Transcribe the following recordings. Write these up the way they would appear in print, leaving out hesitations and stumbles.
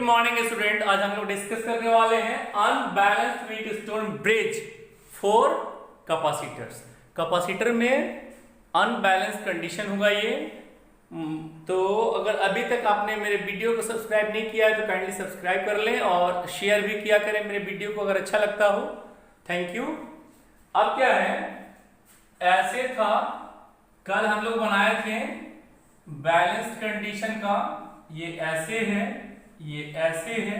Morning student. आज हम लोग डिस्कस करने वाले हैं unbalanced Wheatstone bridge for capacitors. Capacitor में अनबैलेंस कंडीशन होगा ये। तो अगर अभी तक आपने मेरे वीडियो को सब्सक्राइब नहीं किया है तो काइंडली सब्सक्राइब कर लें और शेयर भी किया करें मेरे वीडियो को अगर अच्छा लगता हो। Thank you. अब क्या है, ऐसे था कल हम लोग बनाए थे बैलेंस्ड कंडीशन का। ये ऐसे है, ये ऐसे है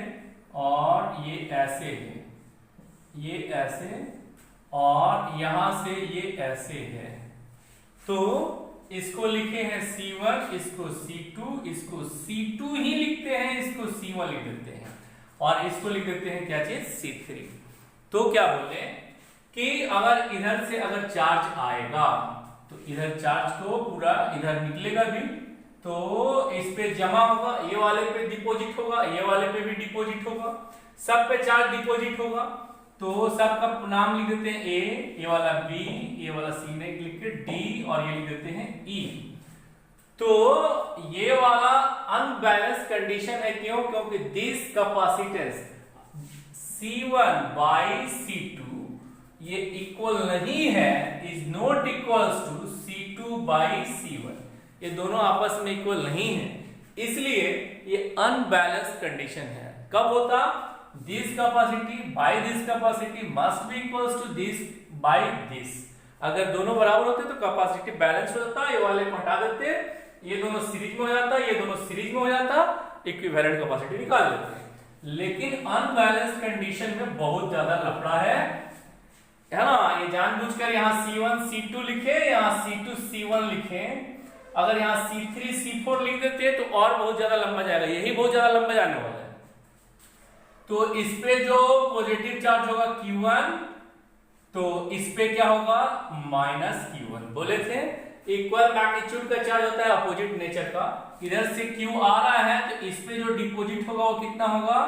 और ये ऐसे है, ये ऐसे और यहां से ये ऐसे है। तो इसको लिखे हैं C1, इसको C2, इसको C2 ही लिखते हैं, इसको C1 लिख देते हैं और इसको लिख देते हैं क्या चीज, C3। तो क्या बोले कि अगर इधर से अगर चार्ज आएगा तो इधर चार्ज तो पूरा इधर निकलेगा भी, तो इस पे जमा होगा, ये वाले पे डिपॉजिट होगा, ये वाले पे भी डिपॉजिट होगा, सब पे चार्ज डिपॉजिट होगा। तो सब का नाम लिख देते हैं ए, ये वाला बी, ये वाला सी ने लिख के डी और ये लिख देते हैं ई। तो ये वाला अनबैलेंस कंडीशन है। क्यों? क्योंकि this capacitance C1 by C2 ये इक्वल नहीं है, is not equals to C2 by C1। ये दोनों आपस में इक्वल नहीं है, इसलिए ये अनबैलेंस्ड कंडीशन है। कब होता? This capacity by this capacity must be equals to this by this. अगर दोनों बराबर होते तो कैपेसिटी बैलेंस हो जाता, ये वाले को हटा देते, ये दोनों सीरीज में हो जाता, ये दोनों सीरीज में हो जाता, इक्विवेलेंट कैपेसिटी निकाल देते। लेकिन अनबैलेंस्ड कंडीशन में बहुत ज्यादा लफड़ा है ना। ये जानबूझकर यहाँ C1 C2 लिखे, यहाँ C2 C1 लिखे। अगर यहाँ C3 C4 लिख देते तो और बहुत ज्यादा लंबा जाएगा, यही बहुत ज्यादा लंबा जाने वाला है। तो इस पे जो पॉजिटिव चार्ज होगा Q1, तो इस पे क्या होगा, माइनस Q1। बोले थे इक्वल मैग्नीट्यूड का चार्ज होता है अपोजिट नेचर का। इधर से Q आ रहा है तो इस पे जो डिपॉजिट होगा वो कितना होगा,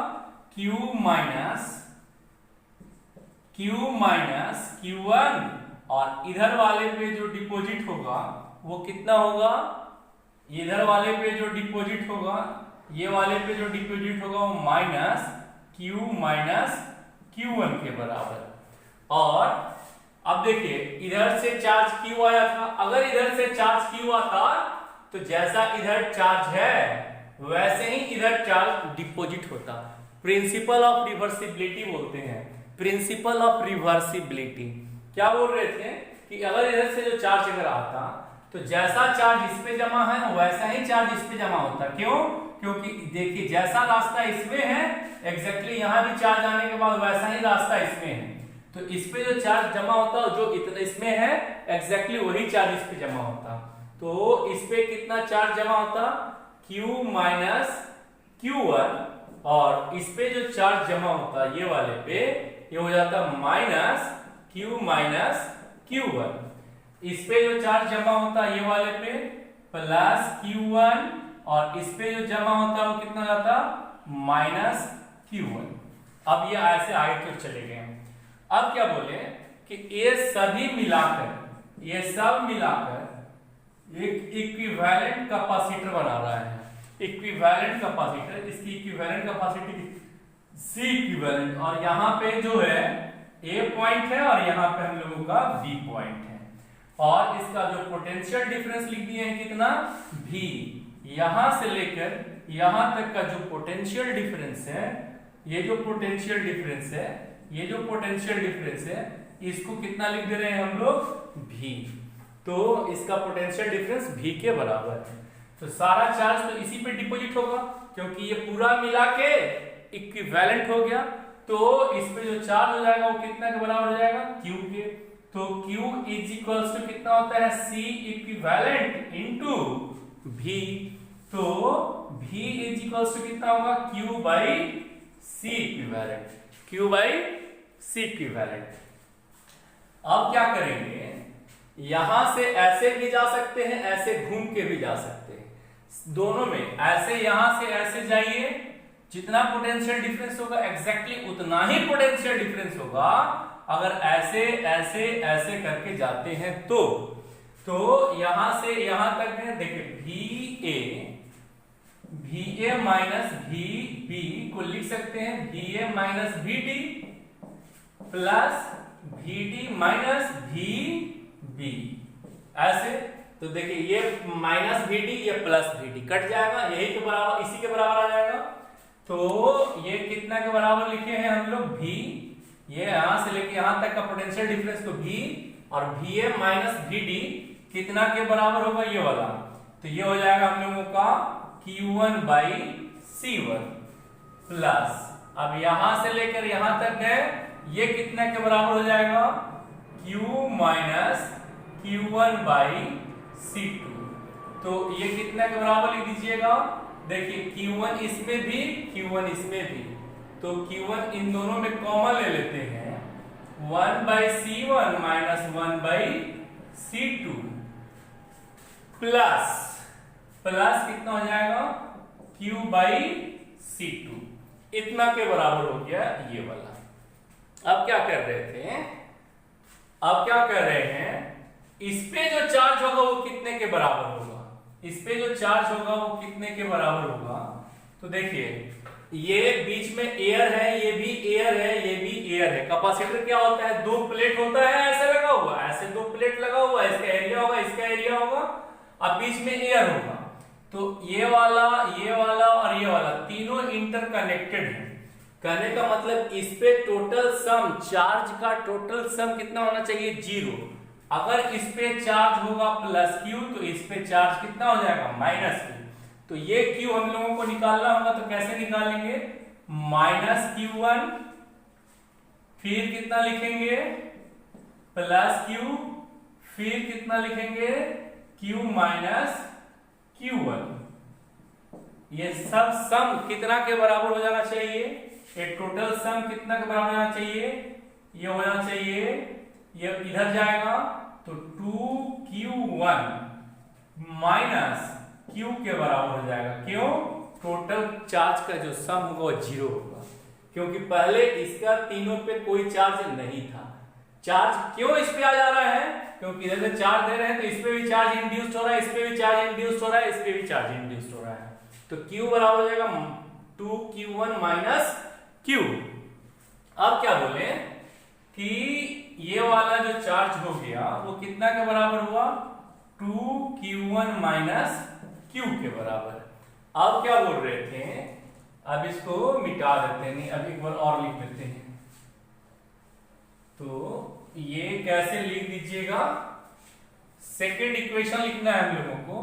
Q माइनस Q1, और इधर वाले पे जो डिपॉजिट होगा वो कितना होगा, इधर वाले पे जो डिपॉजिट होगा, ये वाले पे जो डिपॉजिट होगा वो माइनस Q1 के बराबर। और अब देखिए इधर से चार्ज Q आया था, अगर इधर से चार्ज Q आता तो जैसा इधर चार्ज है वैसे ही इधर चार्ज डिपॉजिट होता। प्रिंसिपल ऑफ रिवर्सिबिलिटी बोलते हैं, प्रिंसिपल ऑफ रिवर्सिबिलिटी। क्या बोल रहे थे कि अगर इधर से जो चार्ज अगर आता तो जैसा चार्ज इस पे जमा है वैसा ही चार्ज इस पे जमा होता। क्यों? क्योंकि देखिए जैसा रास्ता इसमें है एग्जैक्टली यहां भी चार्ज आने के बाद वैसा ही रास्ता इसमें है। तो इस पे जो चार्ज जमा होता है जो इतना इसमें है एग्जैक्टली वही चार्ज इस पे जमा होता। तो इस पे कितना चार्ज जमा होता, Q माइनस Q1, और इस पे जो चार्ज जमा होता ये वाले पे ये हो जाता माइनस Q माइनस Q1। इस पे जो चार्ज जमा होता है ये वाले पे प्लस Q1, और इस पे जो जमा होता है वो कितना जाता, माइनस Q1। अब ये ऐसे आगे क्यों चले गए। अब क्या बोले कि ये सभी मिलाकर, ये सब मिलाकर एक इक्विवेलेंट कैपेसिटर बना रहा है। इक्विवेलेंट कैपेसिटर, इसकी इक्विवेलेंट कैपेसिटी C इक्विवेलेंट, और यहाँ पे जो है A पॉइंट है और यहाँ पे हम लोगों का B पॉइंट है, और इसका जो पोटेंशियल डिफरेंस लिख दिए हैं कितना, V। यहां से लेकर यहां तक का जो पोटेंशियल डिफरेंस है, ये जो पोटेंशियल डिफरेंस है, ये जो पोटेंशियल डिफरेंस है, इसको कितना लिख दे रहे हैं हम लोग, V। तो इसका पोटेंशियल डिफरेंस V के बराबर है। तो सारा चार्ज तो इसी पे डिपॉजिट होगा क्योंकि ये पूरा मिला के इक्विवेलेंट हो गया। तो इस पे जो चार्ज हो जाएगा वो कितना के बराबर हो जाएगा, Q के। तो Q इज इक्वल्स टू कितना होता है, C इक्विवेलेंट इंटू V। तो V इज इक्वल्स टू कितना होगा, Q by C equivalent, Q by C equivalent. अब क्या करेंगे, यहां से ऐसे भी जा सकते हैं, ऐसे घूम के भी जा सकते हैं। दोनों में ऐसे यहां से ऐसे जाइए, जितना पोटेंशियल डिफरेंस होगा एग्जैक्टली उतना ही पोटेंशियल डिफरेंस होगा अगर ऐसे ऐसे ऐसे करके जाते हैं तो यहां से यहां तक है। देखिए VA V A minus V B को लिख सकते हैं V A minus V D plus V D minus V B. ऐसे तो देखिए ये माइनस वी डी ये प्लस वी डी कट जाएगा, यही के बराबर इसी के बराबर आ जाएगा। तो ये कितना के बराबर लिखे हैं हम लोग v, ये यहां से लेके यहां तक का पोटेंशियल डिफरेंस तो v, और V A minus V D कितना के बराबर होगा ये वाला, तो ये हो जाएगा हम लोगों का Q1 बाई C1 प्लस अब यहां से लेकर यहां तक गए, ये कितना के बराबर हो जाएगा Q minus Q1 by C2। तो ये कितना के बराबर लिख दीजिएगा, देखिए Q1 इसमें भी Q1 इसमें भी, तो Q1 इन दोनों में कॉमन ले लेते हैं, 1 by C1 minus 1 by C2 plus plus कितना हो जाएगा Q बाई C2, इतना के बराबर हो गया ये वाला। अब क्या कर रहे थे, अब क्या कर रहे हैं, इस पे जो चार्ज होगा वो कितने के बराबर होगा, इस पे जो चार्ज होगा वो कितने के बराबर होगा। तो देखिए ये बीच में एयर है, ये भी एयर है, ये भी एयर है। कैपेसिटर क्या होता है, दो प्लेट होता है ऐसे लगा हुआ, ऐसे दो प्लेट लगा हुआ, इसका एरिया होगा, इसका एरिया होगा, अब बीच में एयर होगा। तो ये वाला और ये वाला तीनों इंटरकनेक्टेड है। कहने का मतलब इस पे टोटल सम चार्ज का टोटल सम कितना होना चाहिए, 0। अगर इस पे चार्ज होगा प्लस Q तो इस पे चार्ज कितना हो जाएगा माइनस Q। तो ये Q हम लोगों को निकालना होगा, तो कैसे निकालेंगे, माइनस Q1 फिर कितना लिखेंगे प्लस Q फिर कितना लिखेंगे Q माइनस Q1। ये सब सम कितना के बराबर हो जाना चाहिए, ये टोटल सम कितना के बराबर होना चाहिए, ये होना चाहिए, ये इधर जाएगा तो 2Q1 माइनस Q के बराबर हो जाएगा। क्यों, टोटल चार्ज का जो सम होगा वो 0 होगा, क्योंकि पहले इसका तीनों पे कोई चार्ज नहीं था। चार्ज क्यों इस पे आ जा रहा है, क्योंकि इधर से चार्ज दे रहे हैं तो इस पे भी चार्ज इंड्यूस्ड हो रहा है, इस पे भी चार्ज इंड्यूस्ड हो रहा है, इस पे भी चार्ज इंड्यूस्ड हो रहा है। तो Q बराबर हो जाएगा 2Q1 माइनस Q। अब क्या बोले कि ये वाला जो चार्ज हो गया वो कितना के बराबर हुआ, 2Q1 माइनस Q के बराबर। अब क्या बोल रहे थे, अब इसको मिटा देते हैं, नहीं अब एक बार और लिख देते हैं। तो ये कैसे लिख दीजिएगा, सेकेंड इक्वेशन लिखना है हम लोगों को,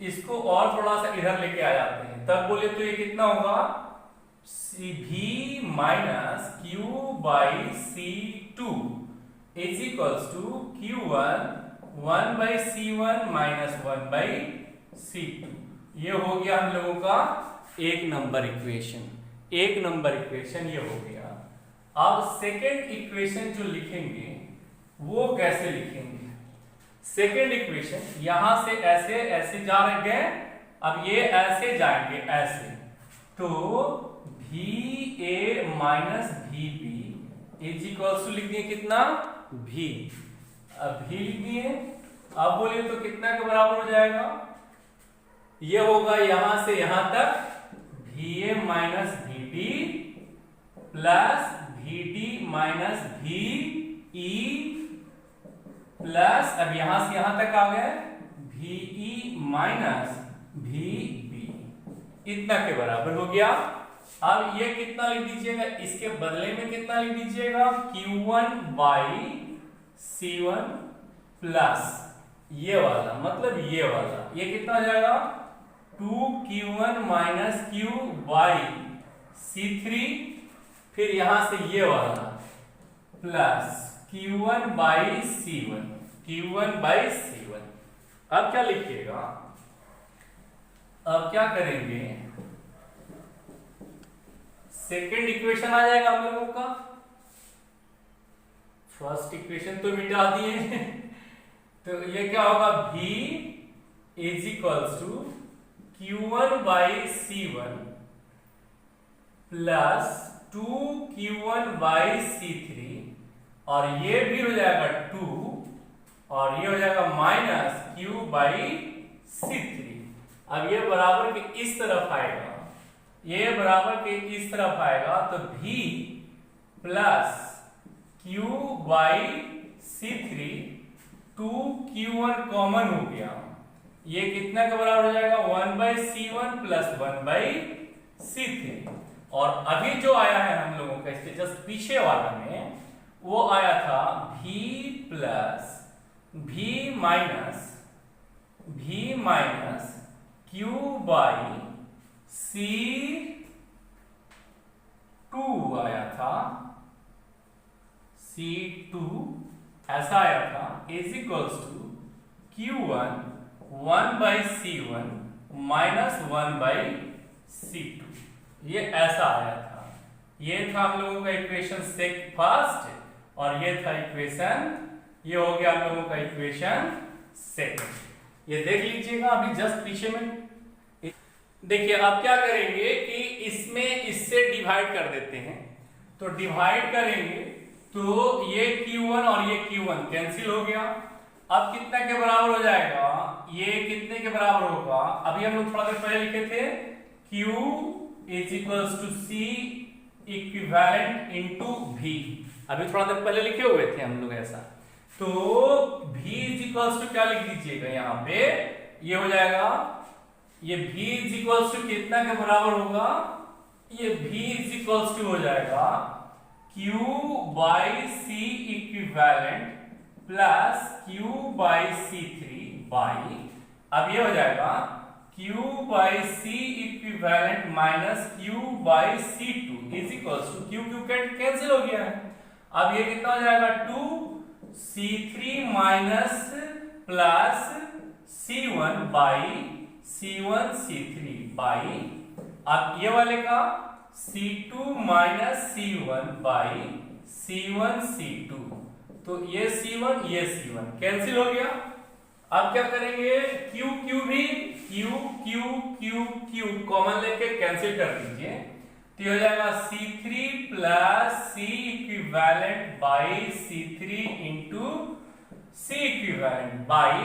इसको और थोड़ा सा इधर लेके आ जाते हैं, तब बोले तो ये कितना होगा V minus Q by C2 is equals to Q1 1 by C1 minus 1 by C2। ये हो गया हम लोगों का एक नंबर इक्वेशन, एक नंबर इक्वेशन ये हो गया। अब सेकेंड इक्वेशन जो लिखेंगे वो कैसे लिखेंगे, सेकेंड इक्वेशन यहां से ऐसे ऐसे जा रहे, अब ये ऐसे जाएंगे ऐसे, तो VA minus VB is equals to लिख दिए कितना V, अब V लिख दिए। अब बोलिए तो कितना के बराबर हो जाएगा, ये होगा यहां से यहां तक VA minus VB plus VD minus VE plus अब यहां से यहां तक आ गए VE माइनस VB, इतना के बराबर हो गया। अब ये कितना लिख दीजिएगा, इसके बदले में कितना लिख दीजिएगा Q1 बाई C1 प्लस ये वाला मतलब ये वाला, ये कितना हो जाएगा 2Q1 minus Q by C3, फिर यहां से ये वाला plus Q1 by C1, Q1 by C1। अब क्या लिखिएगा, अब क्या करेंगे, सेकेंड इक्वेशन आ जाएगा हम लोगों का, फर्स्ट इक्वेशन तो मिटा दिए तो ये क्या होगा V is equals to Q1 by C1 plus 2Q1 by C3, और ये भी हो जाएगा 2 और ये हो जाएगा माइनस Q बाई C3। अब ये बराबर के इस तरफ आएगा, ये बराबर के इस तरफ आएगा, तो v plus Q by C3 2Q1 common हो गया, ये कितना के बराबर हो जाएगा 1/C1 प्लस 1/C3। और अभी जो आया है हम लोगों का इसके जस्ट पीछे वाला में वो आया था v plus v minus Q by C2 आया था, C2 ऐसा आया था is equals to Q1 1/C1 minus 1/C2, ये ऐसा आया था। ये था हम लोगों का इक्वेशन फर्स्ट और ये था इक्वेशन, ये हो गया हम लोगों का इक्वेशन सेकंड। ये देख लीजिएगा अभी जस्ट पीछे में। देखिए अब क्या करेंगे कि इसमें इससे डिवाइड कर देते हैं, तो डिवाइड करेंगे तो ये Q1 और ये Q1 कैंसिल हो गया। अब कितना के बराबर हो जाएगा, ये कितने के बराबर होगा, अभी हम लोग थोड़ा देर पहले लिखे थे Q is equals to C equivalent into V, अभी थोड़ा देर पहले लिखे हुए थे हम लोग ऐसा। तो V इज इक्वल्स टू क्या लिख दीजिएगा यहाँ पे, ये हो जाएगा, ये V इज इक्वल्स टू कितना के बराबर होगा, ये V इज इक्वल्स टू हो जाएगा Q by C equivalent plus Q by C3 by, अब ये हो जाएगा Q by C equivalent minus Q by C2 is equals to Q cancel हो गया है। अब ये कितना हो जाएगा 2C3 minus plus C1 by C1 C3 by, अब ये वाले का C2 minus C1 by C1 C2, तो ये C1 ये C1 कैंसिल हो गया। अब क्या करेंगे Q भी Q कॉमन लेके कैंसिल कर दीजिए, तो हो जाएगा C3 plus C equivalent by C3 into C equivalent by,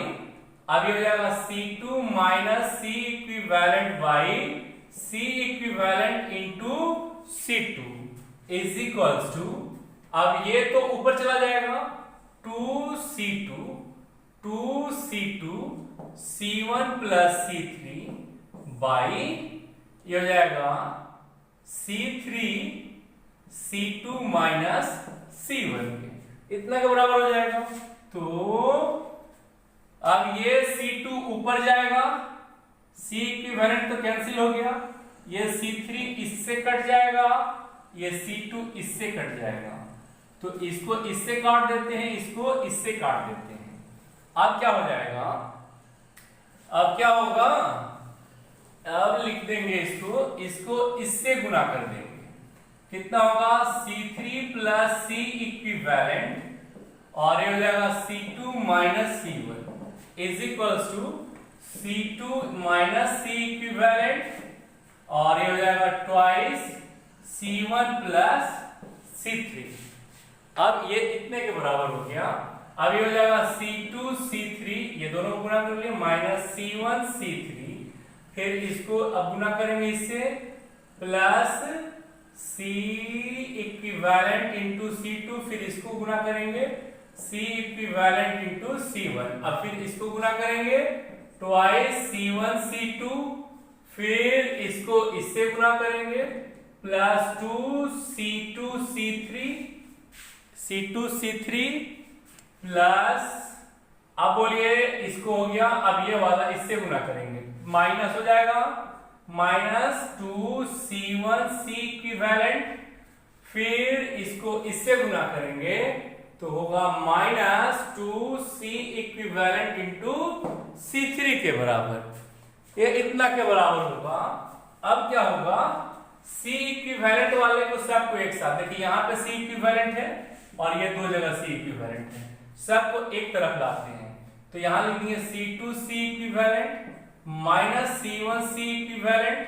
अब ये हो जाएगा C2 minus C equivalent by C equivalent into C2 is equals to, अब ये तो ऊपर चला जाएगा 2C2 C1 plus C3 by, ये हो जाएगा C3 C2 माइनस C1 के इतना के बराबर हो जाएगा। तो अब ये C2 ऊपर जाएगा, C इक्विवेलेंट तो कैंसिल हो गया, ये C3 इससे कट जाएगा, ये C2 इससे कट जाएगा, तो इसको इससे काट देते हैं, इसको इससे काट देते हैं। अब क्या हो जाएगा, अब क्या होगा, अब लिख देंगे इसको इससे गुना कर देंगे, कितना होगा C3 प्लस C इक्विवेलेंट और ये हो जाएगा C2 minus C1 is equals to C2 minus C equivalent और ये हो जाएगा ट्वाइस C1 प्लस C3। अब ये इतने के बराबर हो गया, अब ये हो जाएगा C2 C3, ये दोनों को गुना कर लिए, माइनस C1 C3, फिर इसको अब गुना करेंगे इससे plus C equivalent into C2, फिर इसको गुना करेंगे C इक्विवेलेंट इंटू C1, अब फिर इसको गुना करेंगे ट्वाइस C1 C2, फिर इसको इससे गुना करेंगे प्लस 2C2 C3 प्लस, अब बोलिए इसको हो गया, अब ये वाला इससे गुना करेंगे, माइनस हो जाएगा माइनस 2C1 C इक्विवेलेंट, फिर इसको इससे गुना करेंगे तो होगा minus 2C equivalent into C3 के बराबर, ये इतना के बराबर होगा। अब क्या होगा, C इक्विवेलेंट वाले को सबको एक साथ, देखिए यहाँ पे C इक्विवेलेंट है और ये दो जगह C इक्विवेलेंट है, सबको एक तरफ लाते हैं, तो यहां लिख देंगे C2 C equivalent minus C1 C equivalent,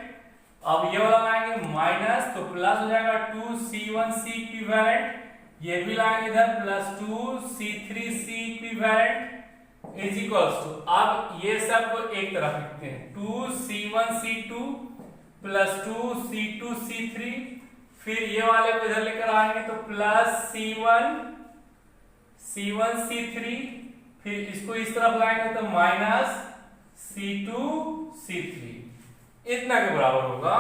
अब ये वाला लाएंगे माइनस, तो प्लस हो जाएगा 2C1 C इक्विवेलेंट, ये भी लाएंगे इधर plus 2C3 C equivalent, is equals to, अब ये सब को एक तरफ लिखते हैं, 2c1c2 प्लस 2c2c3, फिर ये वाले को इधर लेकर आएंगे तो प्लस c1c3, फिर इसको इस तरफ लाएंगे तो माइनस c2c3, इतना के बराबर होगा।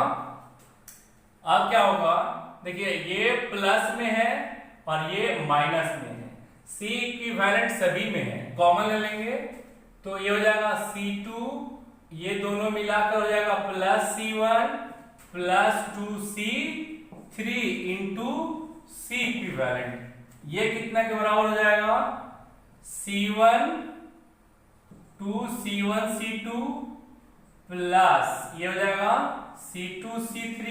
अब क्या होगा, देखिए ये प्लस में है और ये माइनस में है, C इक्विवेलेंट सभी में है, कॉमन ले लेंगे तो ये हो जाएगा C2, ये दोनों मिलाकर हो जाएगा plus C1 plus 2C3 into C equivalent, ये कितना के बराबर हो जाएगा, C1 2C1C2 प्लस ये हो जाएगा C2C3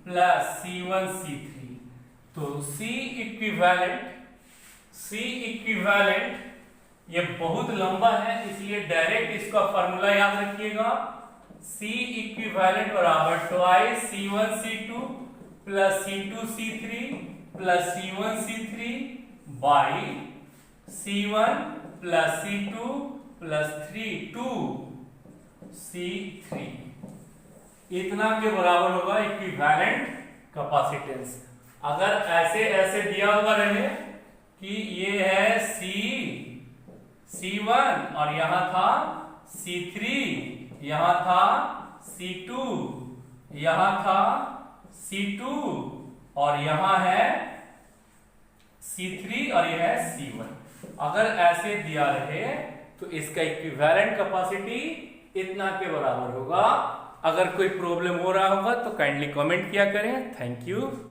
प्लस C1C3। तो C इक्विवेलेंट ये बहुत लंबा है, इसलिए डायरेक्ट इसका फॉर्मूला याद रखिएगा, C इक्विवेलेंट बराबर twice C1C2 plus C2C3 plus C1C3 by C1 plus C2 plus 2C3, इतना के बराबर होगा इक्विवेलेंट कैपेसिटेंस। अगर ऐसे ऐसे दिया हुआ रहे कि ये है C1 और यहां था C3, यहां था C2, यहां था C2 और यहां है C3 और यह है C1, अगर ऐसे दिया रहे तो इसका इक्विवेलेंट कैपेसिटी इतना के बराबर होगा। अगर कोई प्रॉब्लम हो रहा होगा तो काइंडली कमेंट किया करें। Thank you.